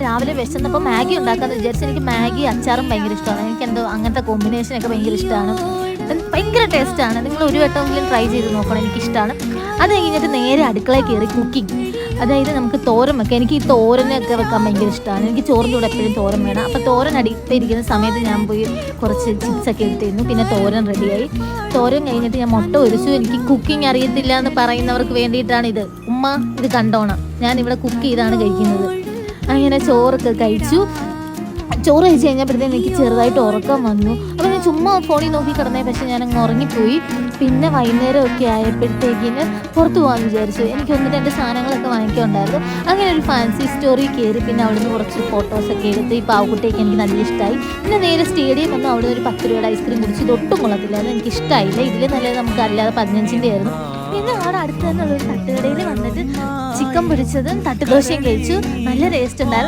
രാവിലെ വിശന്നപ്പോൾ മാഗി ഉണ്ടാക്കാമെന്ന് വിചാരിച്ചു. എനിക്ക് മാഗി അച്ചാറും ഭയങ്കര ഇഷ്ടമാണ്. എനിക്കെന്തോ അങ്ങനത്തെ കോമ്പിനേഷനൊക്കെ ഭയങ്കര ഇഷ്ടമാണ്. ഭയങ്കര ടേസ്റ്റാണ്. നിങ്ങൾ ഒരു വട്ടമെങ്കിലും ട്രൈ ചെയ്ത് നോക്കണം, എനിക്കിഷ്ടമാണ്. അത് കഴിഞ്ഞിട്ട് നേരെ അടുക്കളയിൽ കയറി കുക്കിംഗ്. അതായത് നമുക്ക് തോരൻ വെക്കാം. എനിക്ക് ഈ തോരനൊക്കെ വെക്കാൻ ഭയങ്കര ഇഷ്ടമാണ്. എനിക്ക് ചോറിൻ്റെ കൂടെ എപ്പോഴും തോരൻ വേണം. അപ്പോൾ തോരൻ അടുപ്പിരിക്കുന്ന സമയത്ത് ഞാൻ പോയി കുറച്ച് ചിപ്സൊക്കെ എടുത്തിരുന്നു. പിന്നെ തോരൻ റെഡിയായി. തോരൻ കഴിഞ്ഞിട്ട് ഞാൻ മുട്ട ഒഴിച്ചു. എനിക്ക് കുക്കിംഗ് അറിയത്തില്ല എന്ന് പറയുന്നവർക്ക് വേണ്ടിയിട്ടാണ് ഇത്. ഉമ്മ ഇത് കണ്ടോണം, ഞാനിവിടെ കുക്ക് ചെയ്താണ് കഴിക്കുന്നത്. അങ്ങനെ ചോറൊക്കെ കഴിച്ചു. ചോറ് കഴിച്ച് കഴിഞ്ഞപ്പോഴത്തേക്കും എനിക്ക് ചെറുതായിട്ട് ഉറക്കം വന്നു. അപ്പോൾ ഞാൻ ചുമ്മാ ഫോണിൽ നോക്കി കിടന്നേ, പക്ഷെ ഞാനങ്ങ് ഉറങ്ങിപ്പോയി. പിന്നെ വൈകുന്നേരമൊക്കെ ആയപ്പോഴത്തേക്കിന് പുറത്ത് പോകാമെന്ന് വിചാരിച്ചു. എനിക്ക് 1-2 സാധനങ്ങളൊക്കെ വാങ്ങിക്കാനുണ്ടായിരുന്നു. അങ്ങനെ ഒരു ഫാൻസി സ്റ്റോറിൽ കയറി. പിന്നെ അവിടുന്ന് കുറച്ച് ഫോട്ടോസൊക്കെ എടുത്ത് ഈ പാവക്കുട്ടിയൊക്കെ എനിക്ക് നല്ല ഇഷ്ടമായി. പിന്നെ നേരെ സ്റ്റേഡിയം വന്ന് അവിടെ ഒരു 10 രൂപയുടെ ഐസ്ക്രീം കുടിച്ച്. ഇതൊട്ടും കൊള്ളത്തില്ല, അത് എനിക്ക് ഇഷ്ടമായില്ല. ഇതിൽ നല്ലത് നമുക്ക് അല്ലാതെ 15-ൻ്റെ ആയിരുന്നു. പിന്നെ അവിടെ അടുത്ത് തന്നെയുള്ളൊരു തട്ടുകടയിൽ വന്നിട്ട് ചിക്കൻ പൊരിച്ചതും തട്ടുദോശയും കഴിച്ചു. നല്ല ടേസ്റ്റ് ഉണ്ടായിരുന്നു.